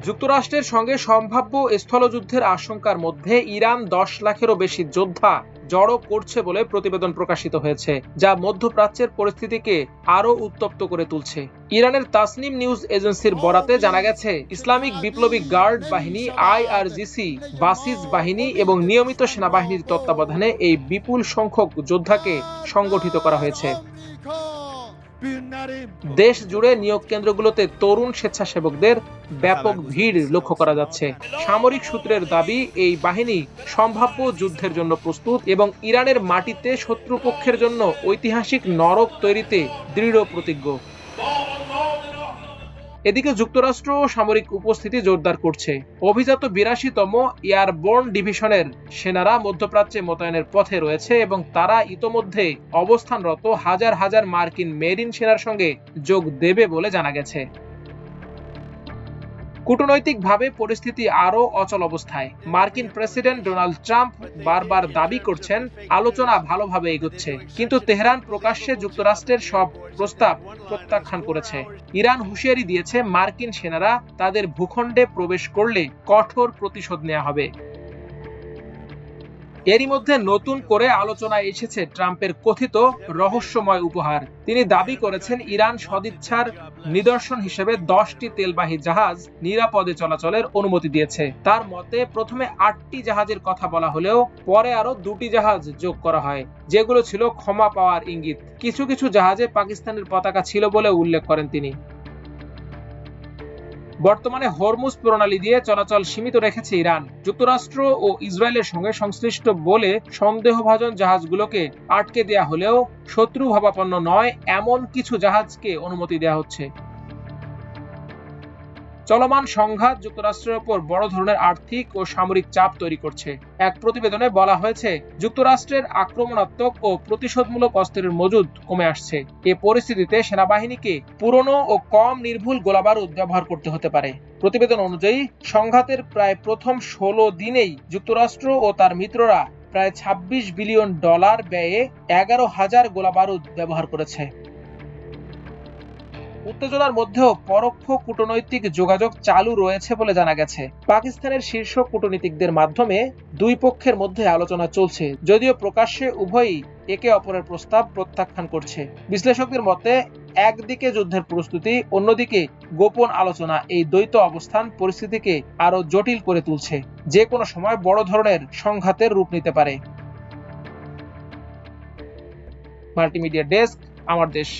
যুক্তরাষ্ট্রের সঙ্গে সম্ভাব্য স্থলযুদ্ধের আশঙ্কার মধ্যে ইরান 10 লাখেরও বেশি যোদ্ধা জড়ো করছে বলে প্রতিবেদন প্রকাশিত হয়েছে, যা মধ্যপ্রাচ্যের পরিস্থিতিকে আরও উত্তপ্ত করে তুলছে। ইরানের তাসনিম নিউজ এজেন্সির বরাতে জানা গেছে, ইসলামিক বিপ্লবী গার্ড বাহিনী আইআরজিসি, বাসিজ বাহিনী এবং নিয়মিত সেনাবাহিনীর তত্ত্বাবধানে এই বিপুল সংখ্যক যোদ্ধাকে সংগঠিত করা হয়েছে। দেশ জুড়ে নিয়োগ কেন্দ্রগুলোতে তরুণ স্বেচ্ছাসেবকদের ব্যাপক ভিড় লক্ষ্য করা যাচ্ছে। সামরিক সূত্রের দাবি, এই বাহিনী সম্ভাব্য যুদ্ধের জন্য প্রস্তুত এবং ইরানের মাটিতে শত্রুপক্ষের জন্য ঐতিহাসিক নরক তৈরিতে দৃঢ় প্রতিজ্ঞ। এদিকে যুক্তরাষ্ট্র সামরিক উপস্থিতি জোরদার করছে। অভিজাত 82তম এয়ারবোর্ন ডিভিশনের সেনারা মধ্যপ্রাচ্যে মোতায়েনের পথে রয়েছে এবং তারা ইতোমধ্যে অবস্থানরত হাজার হাজার মার্কিন মেরিন সেনার সঙ্গে যোগ দেবে বলে জানা গেছে। কূটনৈতিকভাবে পরিস্থিতি আরও অচল অবস্থায়। মার্কিন প্রেসিডেন্ট ডোনাল্ড ট্রাম্প বারবার দাবি করছেন আলোচনা ভালোভাবে এগোচ্ছে, কিন্তু তেহরান প্রকাশ্যে যুক্তরাষ্ট্রের সব প্রস্তাব প্রত্যাখ্যান করেছে। ইরান হুঁশিয়ারি দিয়েছে, মার্কিন সেনারা তাদের ভূখণ্ডে প্রবেশ করলে কঠোর প্রতিশোধ নেওয়া হবে। এরই মধ্যে নতুন করে আলোচনায় এসেছে ট্রাম্পের কথিত রহস্যময় উপহার। তিনি দাবি করেছেন, ইরান সদিচ্ছার নিদর্শন হিসেবে 10টি তেলবাহী জাহাজ নিরাপদে চলাচলের অনুমতি দিয়েছে। তার মতে প্রথমে 8টি জাহাজের কথা বলা হলেও পরে আরো 2টি জাহাজ যোগ করা হয়, যেগুলো ছিল ক্ষমা পাওয়ার ইঙ্গিত। কিছু কিছু জাহাজে পাকিস্তানের পতাকা ছিল বলে উল্লেখ করেন তিনি। বর্তমানে হরমুজ প্রণালী দিয়ে চলাচল সীমিত রেখেছে ইরান। যুক্তরাষ্ট্র ও ইসরায়েলের সঙ্গে সংশ্লিষ্ট বলে সন্দেহভাজন জাহাজগুলোকে আটকে দেয়া হলেও শত্রু ভাবাপন্ন নয় এমন কিছু জাহাজকে অনুমতি দেওয়া হচ্ছে। চলমান সংঘাত যুক্তরাষ্ট্রের উপর বড় ধরনের আর্থিক ও সামরিক চাপ তৈরি করছে। এক প্রতিবেদনে বলা হয়েছে, যুক্তরাষ্ট্রের আক্রমণাত্মক ও প্রতিশোধমূলক অস্ত্রের মজুদ কমে আসছে। এ পরিস্থিতিতে সেনাবাহিনীকে পুরনো ও কম নির্ভুল গোলাবারুদ ব্যবহার করতে হতে পারে। প্রতিবেদন অনুযায়ী সংঘাতের প্রায় প্রথম 16 দিনেই যুক্তরাষ্ট্র ও তার মিত্ররা প্রায় $26 বিলিয়ন ব্যয়ে 11,000 গোলাবারুদ ব্যবহার করেছে। উত্তেজনার মধ্যেও পরোক্ষ কূটনৈতিক যোগাযোগ চালু রয়েছে বলে জানা গেছে। পাকিস্তানের শীর্ষ কূটনীতিকদের মাধ্যমে দুই পক্ষের মধ্যে আলোচনা চলছে, যদিও প্রকাশ্যে উভয়ই একে অপরের প্রস্তাব প্রত্যাখ্যান করছে। বিশ্লেষকদের মতে, একদিকে যুদ্ধের প্রস্তুতি, অন্যদিকে গোপন আলোচনা, এই দ্বৈত অবস্থান পরিস্থিতিকে আরো জটিল করে তুলছে। যে কোনো সময় বড় ধরনের সংঘাতের রূপ নিতে পারে। মাল্টিমিডিয়া ডেস্ক, আমার দেশ।